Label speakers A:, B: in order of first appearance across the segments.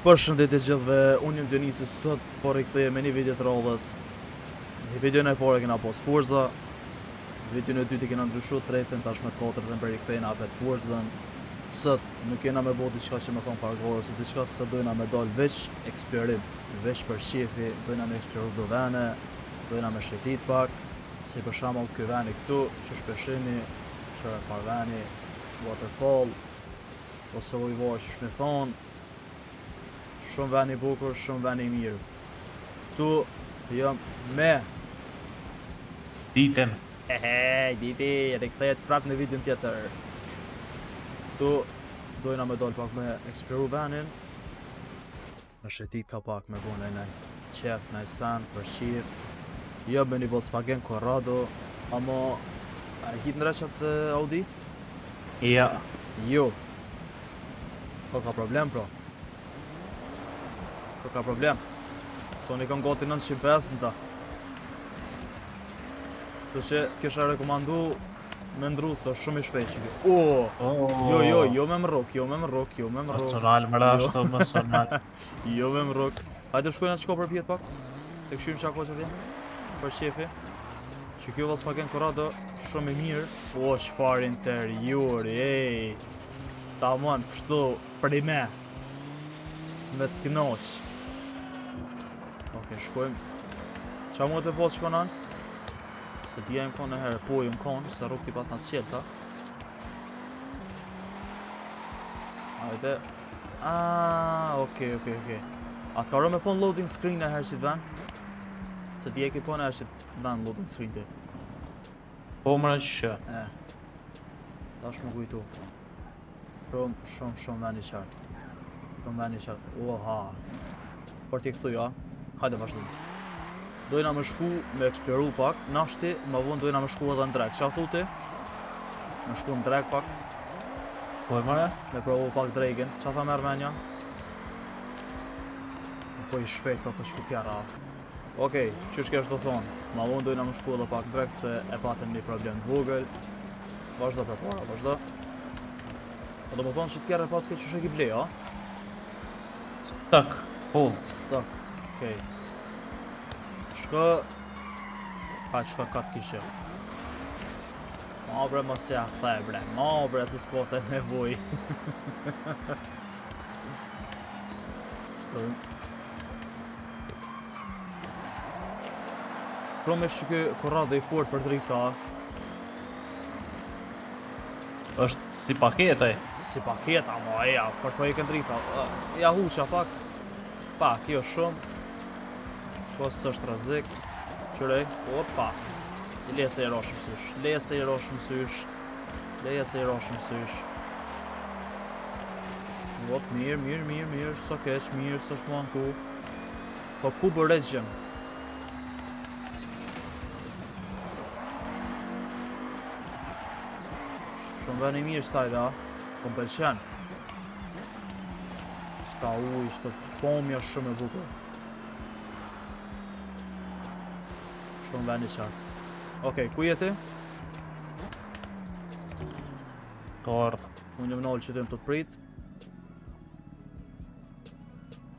A: Përshëndetje gjithëve, unë jam Dionisi, sot po rikthehem me një video të radhës. Në videon e parë kena pas Forza, në videon e dytë kena ndryshuar trepën, tash me 4 dhe më rikthejna vet Forzën. Sot nuk kena me bë diçka që më thon parkour, ose diçka se dojna me dal veç eksplorim, veç për shefi, dojna me eksploru do vene, dojna me shëtit pak, si për shembull ky veni këtu, që shpeshini, çfarë ka veni, waterfall, ose ujë që më thon. Shumë veni i bukur, shumë veni i mirë. Këtu jam me
B: Ditën.
A: Diti, rikthehet prap në videon tjetër. Këtu dojna me dal pak me eksploru venin. Me shëtit ka pak me bune në qef, në sen, për shif. Jo me një Volkswagen Corrado, ama a hit në reqat Audi?
B: Ja.
A: Jo. Ka problem pro. Ka problem. S'po një kam gati 950 në ta. Të që t'kisha rekomandu me ndru se është shumë i shpejt që kjo. Jo me më rok, jo me më rok.
B: Personal më rashto, personal.
A: Jo me më rok. Hajde shkojnë atë qko për pjetë pak. Të këshymë qako që t'jem. Për shefi. Që kjo Volkswagen Corrado shumë i mirë. Çfarë interiori, ej. Tamam, kështu për i me. Me të kënosh. Okej, shkojmë. Qa mu të posë shkon altë? Se t'ja im konë e herë, po im konë, se rrug t'i pas nga të qelta. Hajde. Okej. A t'ka rë me pon loading screen e herë që t'ven? Se t'je ki pon e herë që t'ven loading screen ti.
B: Po më raqë.
A: Ta është më kujtu. Shumë veni qartë. Shumë veni qartë. Oha. Por t'i këthu ja. Hajde vazhdojmë. Dojna me shku me eksploru pak, nashti, ma vonë dojna me shku edhe në drek. Qa thu ti? Me shku në drek pak.
B: Po e mëre?
A: Me provu pak drejken. Qa tha merë menja? Po i shpejt ka për shku kjera. Okej, qysh kesh do thonë? Ma vonë dojna me shku edhe pak drek se e patëm një problem të vogël. Vazhdo për para, vazhdo. Po do më thonë që t'kjera pas ke qysh e ki blej, a?
B: Stak, po.
A: Stak. Okej. Shka... Pa qka ka t'kishe. Ma bre mos ja the bre. Ma bre se s'po të nevoj. Shtojmë. Shumë që kë Corrado i fort për drifta.
B: Është si paketaj.
A: Si paketa ma ja, për po i kënë drifta. Ja huqa pak. Pak, jo shumë. Po s'është rrezik. Qërej, opa. Lese i rosh mësysh. Op, mirë, so keq, mirë, s'është mua në ku. Po ku bërregjëm? Shumë veni mirë sajda, po m'pëlqen. Shta uj, shta pomja shumë e bukur. Shumë veni qartë. Okej, ku jeti?
B: Ka ardhë.
A: Unë jam nalë që të të prit.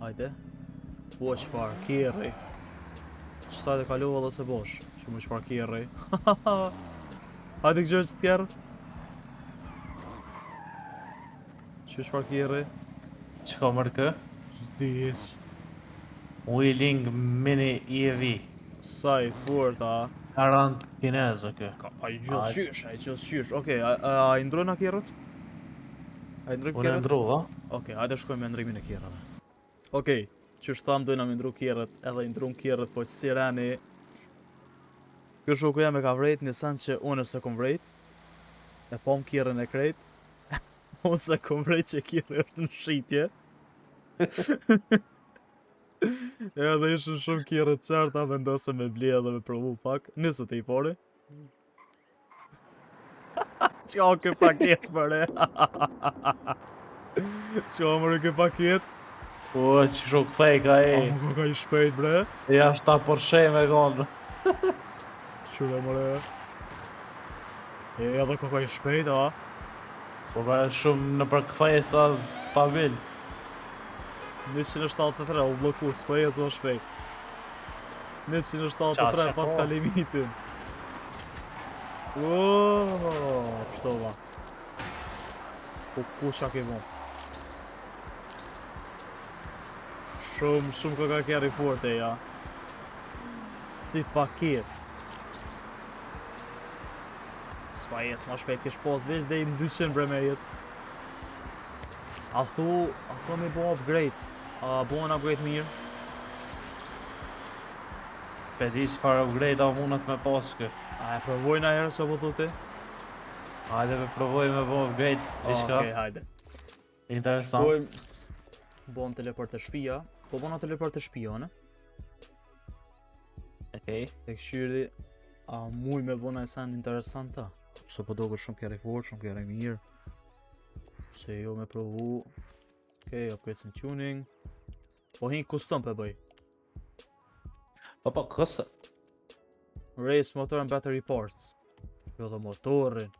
A: Hajde. Po qëfar, kjerri. Qësaj dhe kaluva dhe se bosh. Që më qëfar kjerri. Hajde këgjërë që t'kjerë. Që qëfar kjerri.
B: Që ka mërë kë?
A: S'dis.
B: Wheeling Mini EV.
A: Sa i fort, a?
B: 40 kinezë kë.
A: A i gjithë Okej, a i ndrojnë a kjerët? A i ndrojnë
B: Unë e
A: kjerët?
B: ndru, a?
A: Okej, hajde shkojmë me ndrimin e kjerëve. Okej, që thamë dojna me ndru kjerët, edhe i ndrujnë kjerët, po që si reni. Kjo shoku jam e ka vrejt një sen që unë se kom vrejt. E pom kjerën e krejt. Unë se kom vrejt që kjerë është në shqitje. Edhe ishën shumë kjerët qarta, vendose me ble edhe me provu pak. Nisët e i pari. Qa ke paket mëre? Qa mëre ke paket?
B: Po, që shumë këthej ka e.
A: Ko ka i shpejt bre?
B: Ja shta Porsche me konë.
A: Qyre mëre? Edhe ko ka i shpejt, a?
B: Po ka shumë në për këthej sa stabil.
A: 173 u bloku, s'po ecë më shpejt. 173 pas ka limitin. Pështova. Po kusha ke bon. Shumë ka kjeri forte, ja. Si paket. S'pa jetës ma shpejt kesh pas veç dhe i në 200 bre me jetës. A thu me bo upgrade. A bo në upgrade mirë.
B: Pe di çfarë upgrade a mundet me pas kë.
A: A e provoj na herë që po thu ti?
B: Hajde me provoj me bo upgrade, diçka.
A: Okej, hajde.
B: Interesant.
A: Bom teleport të shtëpia. Po bona teleport të shtëpia, ne?
B: Okej.
A: E këshyri, a muj me bona e sen interesanta. Se po doke shumë kjeri fort, shumë kjeri mirë. Se jo me provu. Okej, upgrades and tuning. Po hin custom pe bëj.
B: Po kësë.
A: Race motor and battery parts. Jo dhe motorin.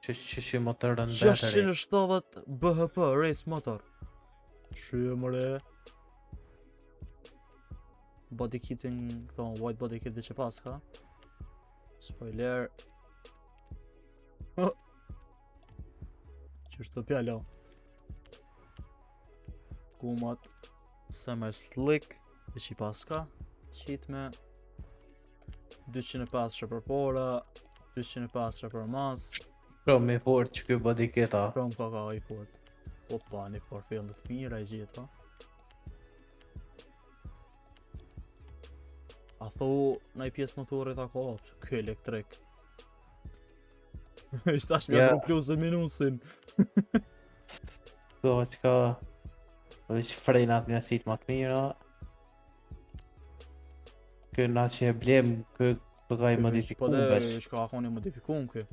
B: Që motorën battery.
A: 670 bhp race motor. Shemëre. Body kitting, këto white body kit dhe që pas ka. Spoiler. Që është të pjalo. Gumat. Semi slick. Dhe që i pas ka. Qitme. 250 për pora. 250 për mas.
B: Shumë i fort që kjo body kit a.
A: Prom ka i fort. Opa, një par fillet mira i gjitha. A tho, na i pjesë motorit a ka opqë, kë elektrik. Ishtë tash me atru plusë minusin.
B: Do që ka veç frejnat njësit më të mira. Kë na që e blem, kë ka i modifikun veç.
A: Po shka ka një modifikun kë.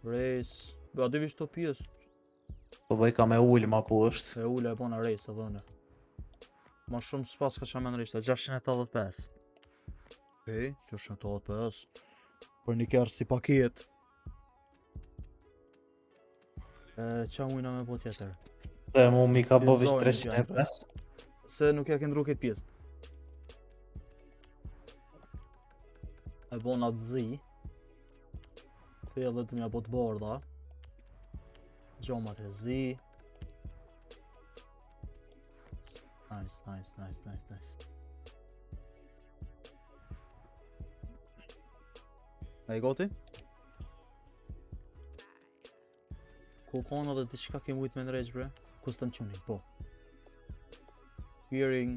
A: Race, a dy vishë të pjesë.
B: Po bëj ka me ullë ma poshtë.
A: E ullë e bona race edhe une. Ma shumë s'pas ka që me nërishtë, 685. Okej, 685. Për një kërë si paket. Qa mujna me po tjetër?
B: Dhe mu mi ka bo vish
A: Design
B: 305.
A: Se nuk ja këndru këtë pjesë. E bona të zi. Thellët të mja po të bardha. Gjomat e zi. Nice. E i goti? Ku kona dhe të qka ke mujt me nërejq bre? Custom tuning, po. Gearing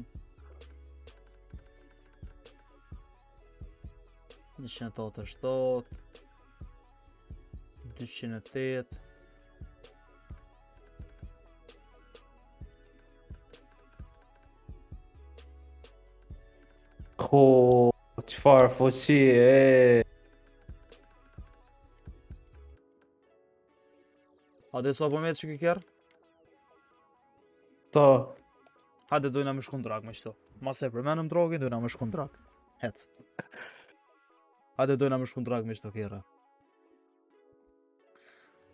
A: 187 208
B: Ko, qfar fuqi e.
A: Hade sa po me që ki kjerë?
B: Ta.
A: Hade dojna me shkun drag me qëto. Mas e përmenëm drogin, dojna me shkun drag. Hec. Hade dojna me shkun drag me qëto kjera.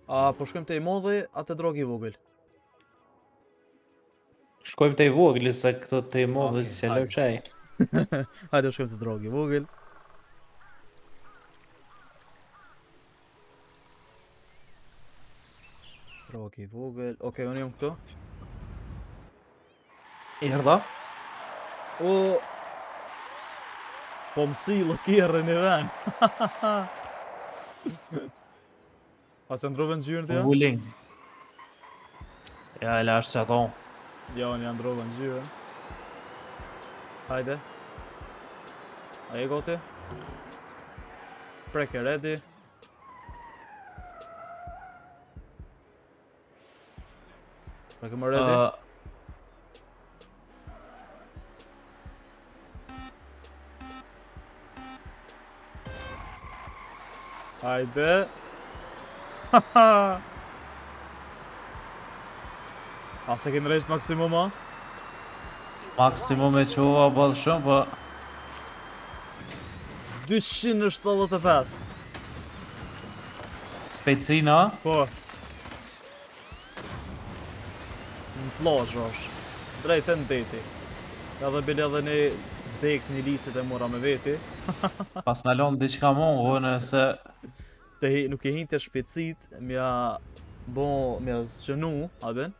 A: A po shkojmë te i modhi, a te drog i vogël?
B: Shkojmë te i vogli se këto te i modhi
A: Okej,
B: se
A: hajde.
B: lërqaj.
A: Hajde shkojmë te drog i vogël. Drog i vogël. Okej, unë jam këtu.
B: Erdha?
A: O! Po mësillët kjerë në ven. A se ndrove në gjyrën të ja?
B: Vulling. Ja, e lash që ato.
A: Ja, unë janë ndrove në gjyrën. Hajde. A e goti? Prek e ready. Prek e më ready. Hajde. Haha. A se kënë rejtë maksimuma?
B: Maksimum e qova bëllë shumë, po
A: 275.
B: pejtësina.
A: Po. Në plazh është. Drejt e në deti. Edhe bile edhe një dek një lisit e mora me veti.
B: Pas në lom diçka mongo nëse
A: Nuk e hin të shpejtësit, mja zgjënu, adin.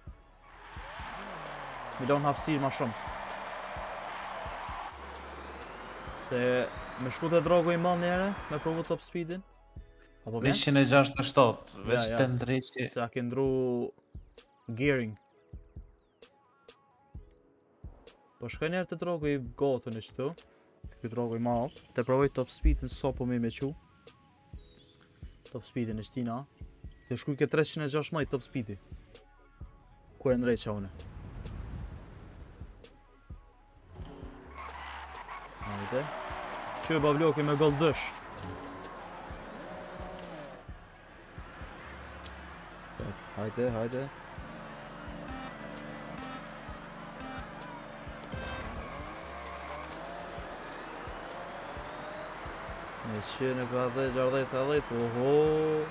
A: Mi lon hapësirë ma shumë. Se me shku të drogu i mal njere, me provu top speedin. Apo vjen?
B: 167, veç
A: Ja,
B: të ndreqi.
A: se a ke ndru gearing. Po shkoj njerë të drogu i gotën e qëtu. Ky drogu i mal. Te provoj top speedin so po me qu. Top speedin e shtina. Të shkuj ke 316 top speedi. Kur e ndreqa une. Hajde. Që e babloki me gold dësh. Hajde, hajde. Në 150, 60, oho.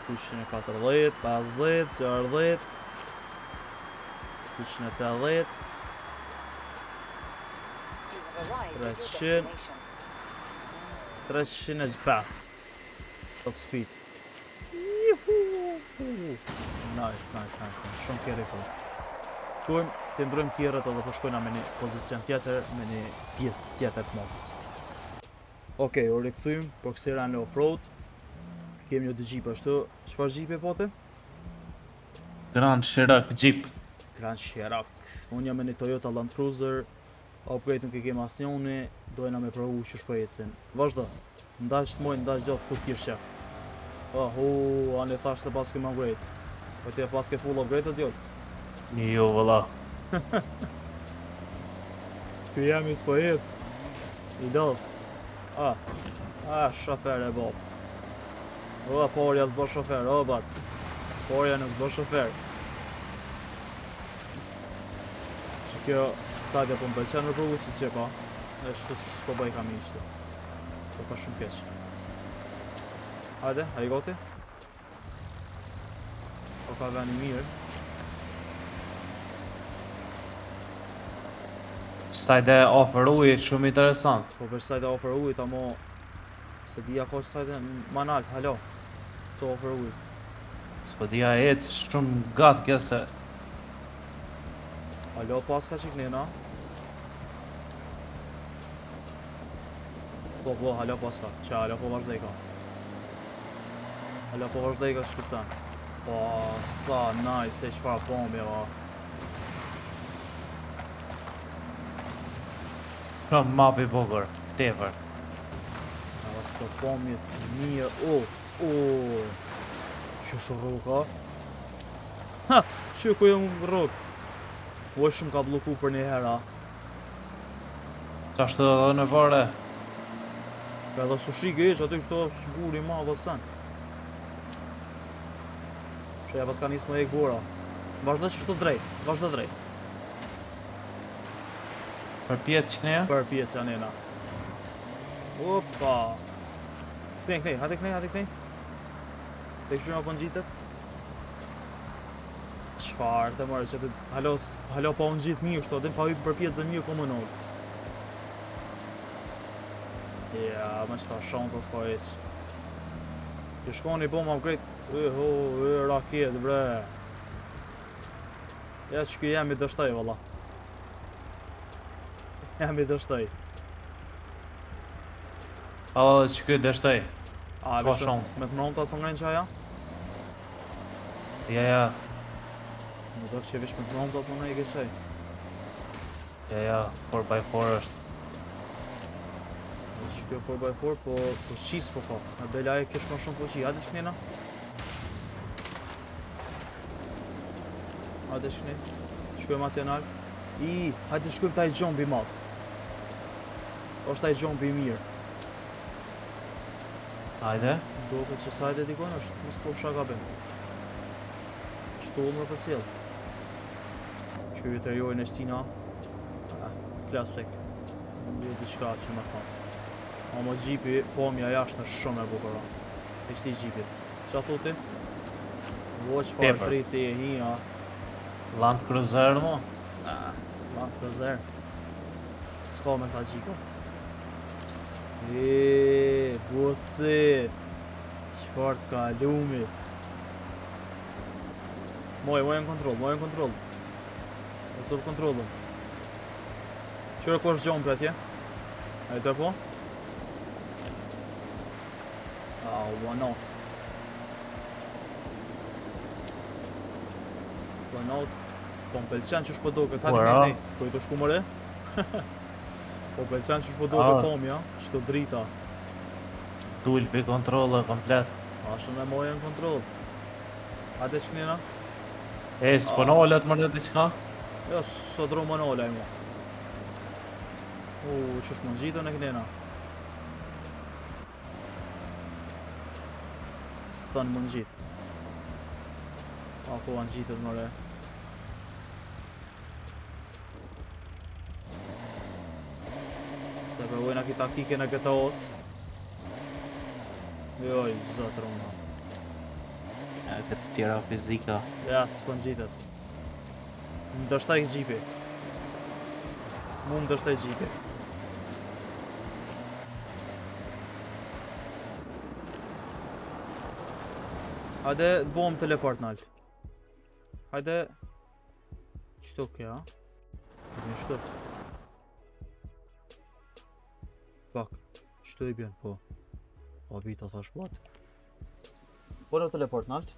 A: 240, 50, 60. 280. 300. 305. Top speed. Nice. Shumë kjeri po. Tuajmë, të ndrojmë kjerët edhe po shkojna me një pozicion tjetër, me një pjesë tjetër të motot. Okej, u rikthym, po kësira në off-road. Kemi një dy gjipa ashtu. Çfarë gjipi pote?
B: Grand Cherokee Jeep.
A: Grand Cherokee. Unë jam me një Toyota Land Cruiser. Upgrade nuk e kem asnjëuni, dojna me provu që shpejtësin. Vazhdo. Ndash të mojnë, ndash gjatë kur t'kirë shef. Ani thash se pas kem upgrade. Po ti e pas ke full upgrade të tjot?
B: Jo, valla.
A: Ky jam i s'pojec. I do. Shofer e bob. Porja s'bo shofer, bac. Porja nuk bo shofer. Që kjo sajtja po m'pëlqen me provu që ka. E shtu s'po bëj kam ishte. Po ka shumë keq. Hajde, a i goti? Po ka veni mirë.
B: Sajde offer ujit shumë interesant.
A: Po për sajtë offer ujit, amo se dija ka që sajtë ma nalt, halo. Këto offer ujit.
B: S'po dija ecë shumë gatë kjo se
A: Halo paska që kënina. Po, halo paska. Qa, halo po vazhdej ka. Halo po vazhdej ka shkusa. Po, sa nice, se qëfar bombi,
B: shumë mapi bukur, tepër.
A: Këto bombjet mirë, që shurru ka? Që ku jëm rrug? Shumë ka bloku për një hera.
B: Qashtu edhe në fare?
A: Ka edhe sushi geq, aty kështu siguri ma dhe sen. Që ja pas ka njës më e gora. Vazhdo që shtu drejt, vazhdo drejt.
B: Për pjetë që këneja?
A: Për pjetë që anena. Opa! Kënej, hajde kënej. Te kështu nga po në gjitet. Qfarë të mërë që të halo pa unë gjitë mirë shto, din pa ujë për pjetë zë mirë po më nëllë. Ja, me qëta shansa s'ka eq. Që shkoni po më upgrade, raket bre. Ja që kjo jemi dështaj valla. Jemi dështaj.
B: Alla që kjo dështaj.
A: A,
B: Ka shansë.
A: me të mërën të atë pëngrejnë që aja?
B: Ja.
A: Më dërë që vish me të mërën të atë pëngrejnë i kësaj.
B: Ja, 4x4 është.
A: Që kjo 4x4, po qis po ka. Me bela e kesh më shumë po qi. Hajde që kënina? Hajde që kënina? Shkojmë atje nalë. Hajde shkojmë taj gjombi madh. Është taj gjombi mirë.
B: Hajde.
A: Duket që sajtë e dikon është, mos po fsha gabim. Shtullë më për cilë. Që i të rjojnë e shtina. Klasik. Në diçka që me thonë. Amo gjipi, pomja jashtë në shumë e bukura. E qëti gjipit. Qa thuti? Vo që farë
B: Tepër.
A: triti e hija.
B: Land Cruiser mo?
A: Land Cruiser. S'ka me ta gjiko. Busi. Çfarë të kalumit. Moj në kontroll. Nësë për kontrollën. Qërë kosh gjonë për atje? A i të po? Why not? Why not? Po më pelqen që shpo do këtë nej. Po i të shku mëre? Po pelqen që shpo do këtë pomja, që të drita.
B: Tull për kontrollë komplet.
A: Ashtë në mojë në kontroll. Ate që kënina?
B: S'po në olet më në të qka?
A: Jo, së dru më në olaj mu. Që shmo në gjitën e kënina. Së më në gjitë. Po në gjitët mëre. Të përvojna ki taktike në këta osë. Joj, zëtë rëma.
B: Këtë tjera fizika.
A: Ja, së për në gjitët. Më dështaj gjipi. Mu më dështaj gjipi. Hajde, të bom teleport në altë. Hajde... Qëto kja? Një shto. Pak, qëto i bjen, po. O, bita thash bat. Po në teleport në altë.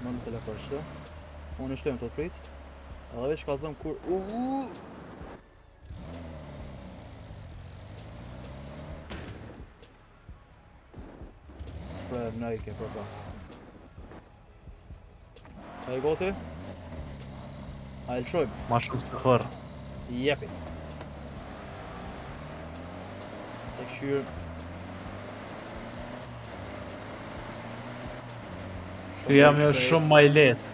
A: Më në teleport qëto. Unë i shtojmë të të prit. Edhe veç kalzëm kur... Sprer në ike përpa. A i goti? A i lëshojmë?
B: Ma shumë së fërë.
A: Jepi. E këshyrë.
B: Kjo jam jo shumë ma i letë.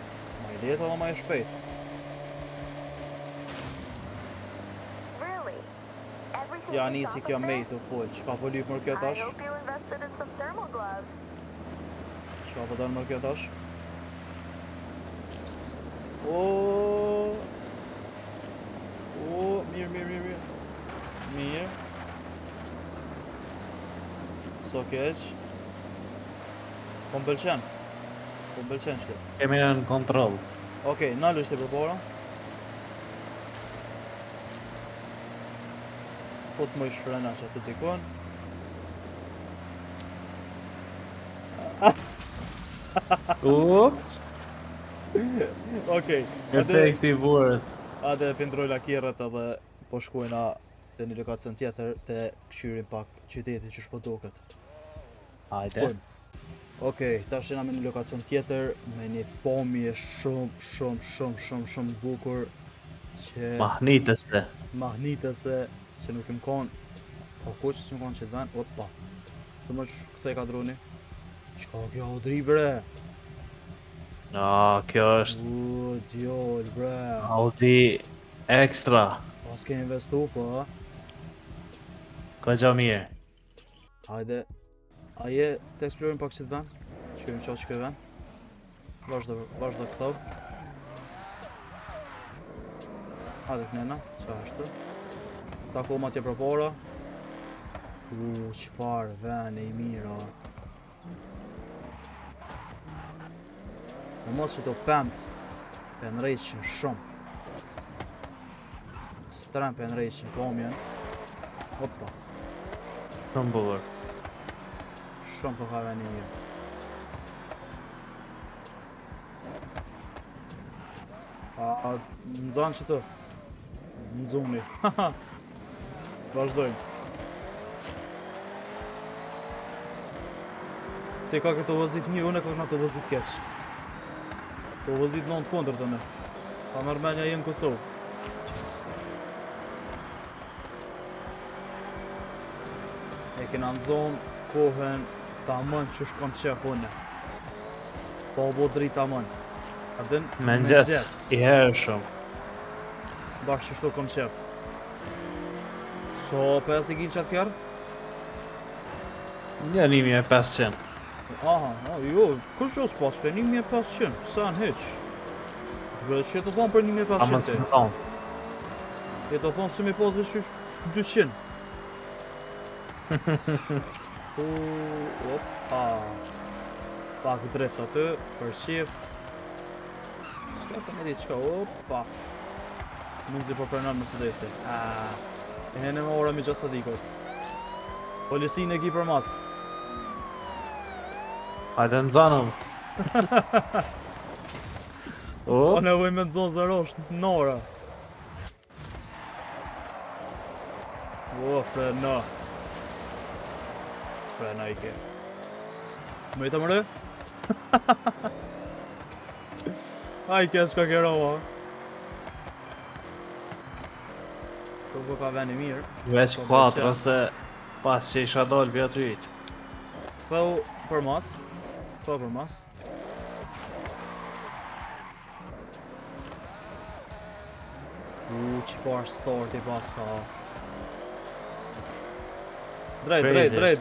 A: Ma i letë edhe ma i shpejt. Ja nisi kjo mej të full. Qka po lyp mërë kjo tash? Qka po dërë mërë kjo tash? Mirë. Mirë. So keq. Po më pëlqen. Qëtë.
B: Kemi në kontrol.
A: Okej, nalë është e përpora. Po të më i shfrena që të tikon. Okej.
B: Efekti vurës.
A: Ate pindrojla kjerët edhe po shkojna të një lokacion tjetër të këshyrin pak qyteti që shpodoket.
B: Hajde.
A: Okej, tash jena me një lokacion tjetër me një pomje shumë bukur që... Mahnitëse që nuk im konë... Ka kuq që më konë që të ven... Opa! Që më që këse ka droni? Qka kjo Audi bre?
B: Kjo është...
A: Djoll bre!
B: Audi Extra.
A: Pas ke investu po?
B: Ka gja mirë.
A: Hajde... Aje të eksplorim pak që të ven? Qyrim qa që këtë ven? Vazhdo këtov. Hajde kënena, qa është? Tako ma tje përpora. Qëfar vene i mira. Në mos që të pëmt penrejshin shumë. Ekstrem penrejshin pomjen. Opa.
B: Shumë bukur.
A: Shumë të ka vene i mirë. Në zanë që të. Në zumni. Vazhdojmë. Te ka këtë vëzit një, unë e ka këna të vëzit kesh. Të vëzit 9 kondër të me. Pa mërmenja jenë Kosovë. E kena në zonë kohën ta mënë që shkon qef une. Po bo drit ta mënë.
B: Mëngjes, i herë shumë.
A: Bashkë që shto kom qef. So, pes i ginë qatë kjerë?
B: Një 1500.
A: Aha, jo, kush jo s'pas ka 1500, sa në heq. Veç që të thonë për
B: Sa më
A: 1500
B: të thonë.
A: e të thonë se mi pas veç 200. Opa. Pak drejt aty, për shif. S'ka të me di qka, opa. Mundzi po përnon Mercedesi. E hene me ora mi gjasa dikot. Policinë e ki për mas.
B: Hajde në zanëm.
A: S'ka nevoj me të zonë zërosh në ora. Frena. S'frena i ke. Më i të mërë? Aj ke s'ka ke roha. Po ka veni mirë.
B: Veç 4 ose pas që isha dollë vja të rritë.
A: Thau për mas. Thau për mas. Qifar start i pas ka. Drejt,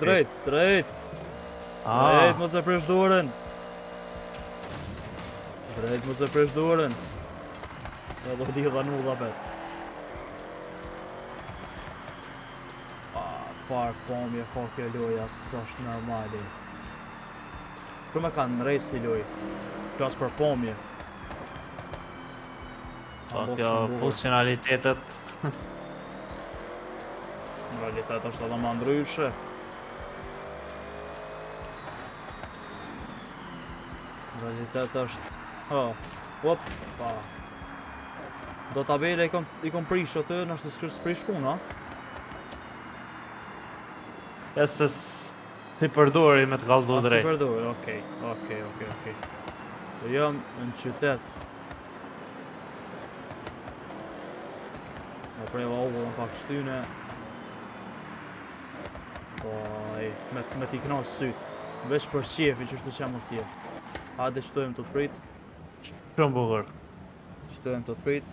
A: drejt. Drejt, mos e prish dorën. Drejt, mos e prish dorën. Ja do t'i dha nulla pet. Park pomje, ka kjo loja, s'është normali. Për me kanë në rejtë si loj. Klas për pomje.
B: Kjo funksionalitetet.
A: Në realitet është edhe ma ndryshe. Në realitet është... Opa. Do tabele i kom prish atë, nështë s'kërë s'prish puna.
B: E se si përdori me të kaldu drejt.
A: Si përdori, okej. Do jam në qytet. Dhe prej ullën pak shtyne. Me t'i knaqë syt. Veç për shefi që shtu që mos je. Hajde qëtojmë të të prit.
B: Shumë bukur.
A: Qëtojmë të të prit.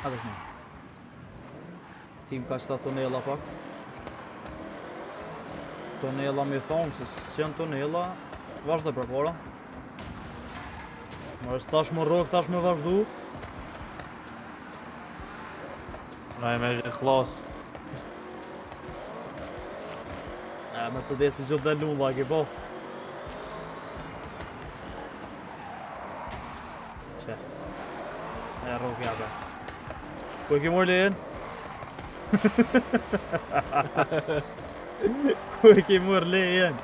A: Hajde këne. Tim ka qëta tonela pak. Tonela mi thonë, se s'janë tonela. Vazhde për para. Mërës tash më rrok, tash më vazhdu.
B: Na e me klas.
A: Mercedesi gjithë dhe lulla, ki po. Qe. E rrok jabe. Ku e ki mor lejen? Ku e ki mor lejen?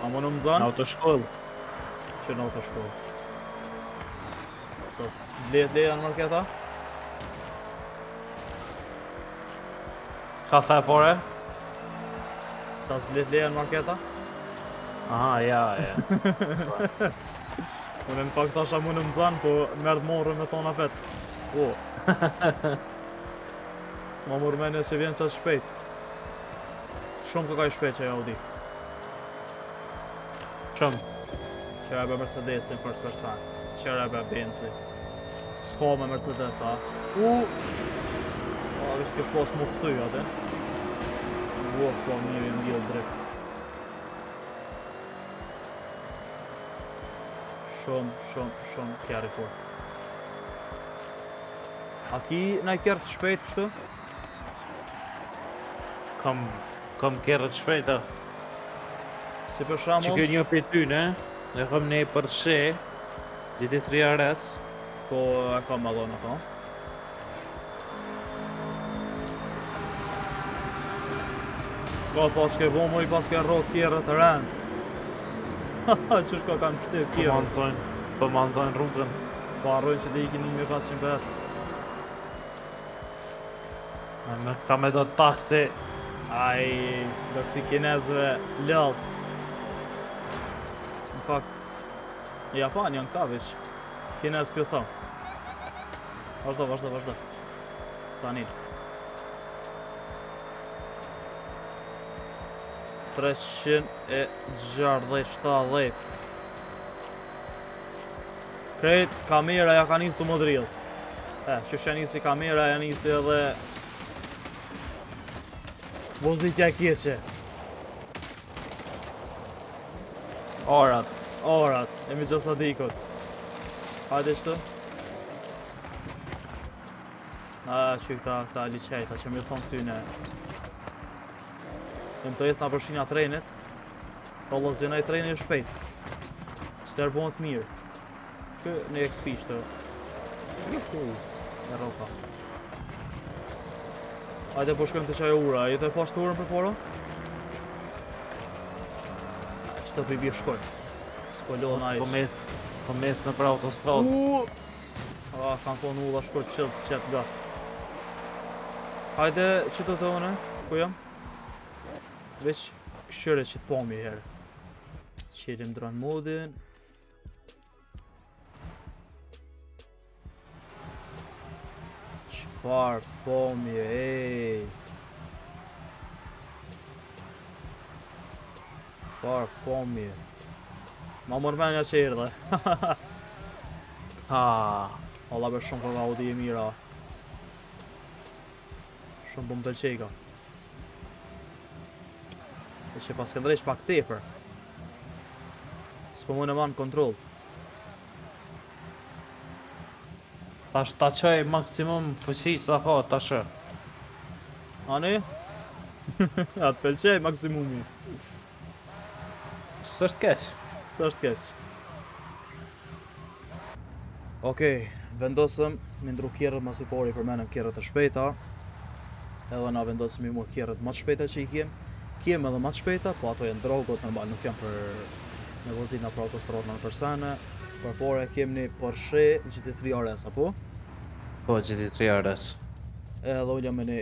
A: A më në më
B: Në
A: zanë?
B: autoshkollë.
A: Që në autoshkollë. Sa s'blet leja në marketa?
B: Ka the pore?
A: Sa s'blet leja në marketa?
B: Aha, ja.
A: Unë në fakt tasha më në më zanë, po mërë morë me thona vet. O. S'ma morë mene që vjen qatë shpejt. Shumë këka i shpejt që ja Audi.
B: Shumë.
A: Qëra be Mercedesin first person. Qëra be Benzi. S'ka me Mercedesa. Vishtë kësh pas më këthuj atë. Po një i mjëllë drift. Shumë kjeri fort. A ki na i kjerë të shpejt kështu?
B: Kam kjerët shpejta.
A: Si për
B: Që
A: shembull,
B: kjo një për ty, ne? Ne kam ne për she. GT3 RS.
A: po e kam allon ato. Ka pas ke bo moj pas ke rro kjerë të rënë. Qësh ka kam qëtë kjerë.
B: Po manzojnë rrugën.
A: Po arrojnë që dhe ikin 1505.
B: Me këta me do të taksi.
A: Aj, do kësi kinezve lëllë. Në fakt, Japan janë këta veç. Kinez pjo thëmë. Vazhdo. Stanit. 367. Krejt, kamera ja ka njës të më drill. Që shë njësi kamera, ja njësi edhe... Vozitja keqe.
B: Orat.
A: Orat, e mi qësa dikot. Hajde qëtë. Që këta liqejta që mi thonë këtyne. Jem të jesë nga përshina trenit. Rollës vjenaj treni e shpejt. Që të erbojnë të mirë. Që në XP qëtë. E roka. Hajde po shkojmë të qaj ura. Jetë e pas të urën për poro? Që të pëjbje shkojmë. S'kollohën a ish.
B: Po mes në për autostradë.
A: Kam thonë u dha shkoj qëtë gatë. Hajde që të une, ku jam? Veç shëre që të pomi herë. Qelim dran modin. Qfar pomi, ej. Qfar pomi. Ma mërmenja që erdhe. Allah për shumë ka Audi e mira. Shumë po më pëlqejka. E që pas këndrejsh pak tepër. S'po më në manë kontrol.
B: Tash ta qoj maksimum fuqi sa ka tash.
A: Ani? A të pëlqej maksimumi.
B: S'është keq.
A: S'është keq. Okej, vendosëm me ndru kjerët mas i pori për menëm kjerët e shpejta. Edhe na vendosëm i mor kjerët më të shpejta që i kiem. Kiem edhe më të shpejta, po ato janë drogot, normal, nuk janë për nevozit nga për autostradë në persene. Për pore kem një Porsche GT3 RS, apo?
B: Po, GT3 RS.
A: Edhe unë jam me një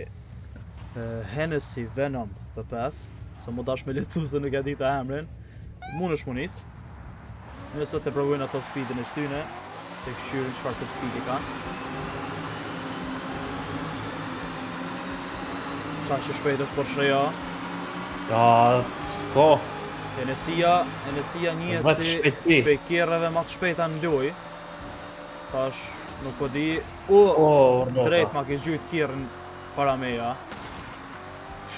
A: Hennessy Venom P5, se mu dash me lecu se nuk e di të emrin. Mun është munis. Nëse të provojnë top speedin e shtyne, të këshyrin qëfar top speed i kanë. Qa që shpejt është Porsche-ja.
B: Ja, ko.
A: Hennessy-ja njët si pe kjerreve ma të shpejta në loj. Tash nuk po di... Drejt ma ke gjujt kjerën para meja.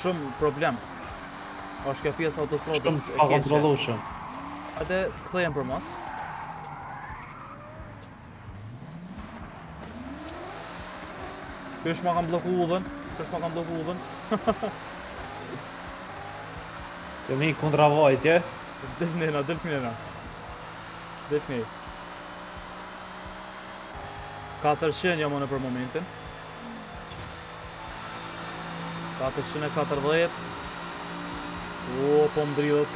A: Shumë problem. Është kjo pjesë autostradës e
B: Shumë pa
A: keqe.
B: kontrollueshëm.
A: Hajde të kthejem për mas. Kjo është ma kam bloku udhën.
B: Kemi kundra vajtje.
A: Del nena. Del një. 400 jam unë për momentin. 440. Po mdridhet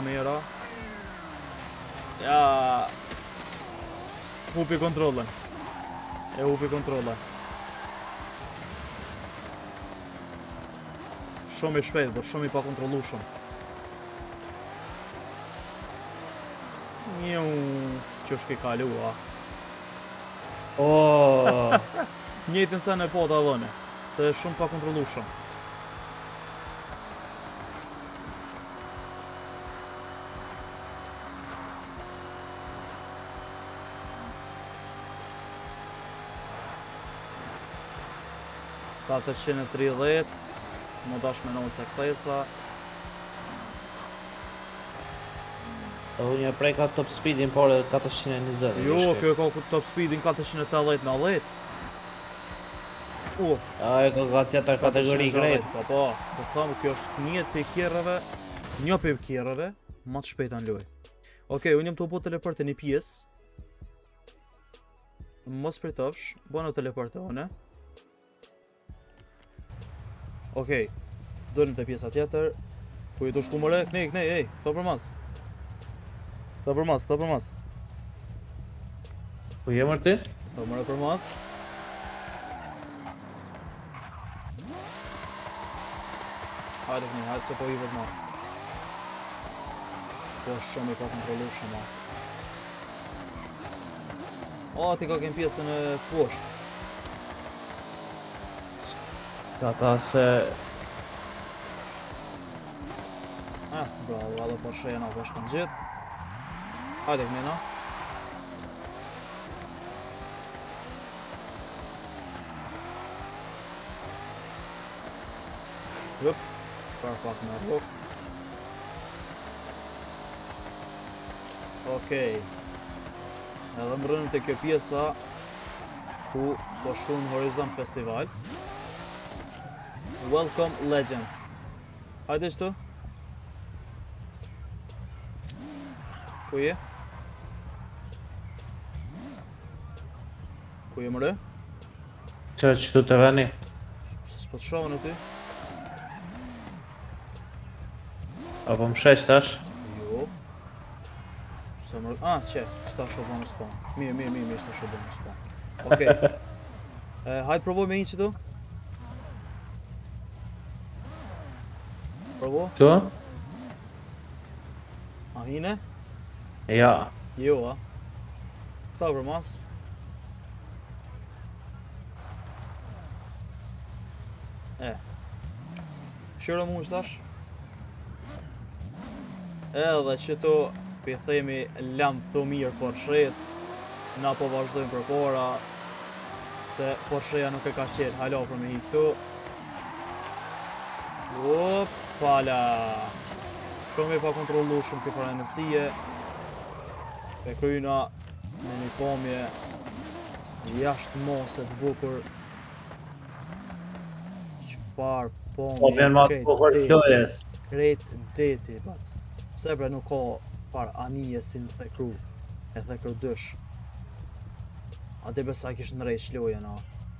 A: kamera. Ja. Hupi kontrolën. Shumë i shpejt, por shumë i pa kontrollueshëm. Që është ki kalua. Njëjtën se në po të avëne, se është shumë pa kontrollueshëm. Ta 430, më dash me nëllë se këthesa.
B: Unë e prej ka top speedin, por edhe 420.
A: Jo, kjo e ka top speedin 480 në 10.
B: Ajo ka tjetër kategori grejt.
A: Po, thëmë, kjo është një për kjerreve, më të shpejta në loj. Okej, unë jem të po teleport e një pjesë. Mos pritofsh, bo në teleport e une. Okej, dojnë të pjesa tjetër. Po i do shku mëre, knej, ej, këto për mas.
B: Po je mërë ti?
A: Këto mëre për mas. Hajde këni, hajde se po i vëtë ma. Po shumë i ka kontrollueshëm ma. Ti ka kem pjesën e poshtë.
B: Ata se...
A: Bravo, edhe Porsche na po shkon gjithë. Hajde këmina. Hup, par pak me rrok. Okej. Edhe më rënëm të kjo pjesa ku po shku në Horizon Festival. Welcome Legends. Hajde shtu. Ku je? Ku je mëre?
B: Qëtu të veni?
A: Se s'po të shohën e ty?
B: Apo më shesh tash?
A: Jo. Se më... që, s'ta shohën në spawn. Mirë, s'ta shohën në spawn. Okej. Hajde provoj me një që tu? Provo?
B: Tu?
A: A hine?
B: Ja.
A: Jo, a? Këta për mas? Shiro mu shtash? Edhe që tu pi themi lamp të mirë Porsches, na po vazhdojmë për para, se Porscheja nuk e ka qenë hala për me hi këtu. Opala! Shumë e pa kontrolu shumë këtë paranësie. E kryna në një pomje jashtë moset bukur. Qëpar pomje,
B: Po vjen ma të bukur flores.
A: krejt deti, bac. Pse bre nuk ka par anije si në thekru, e thekru dësh. A dhe besa kish në rejt shlojen,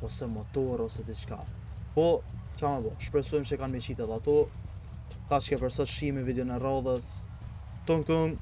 A: ose motor, ose diçka. Po, qa me bo, shpresojmë që kanë me qitë edhe ato. Ka që ke për sot shimi video në radhës. Tung tung!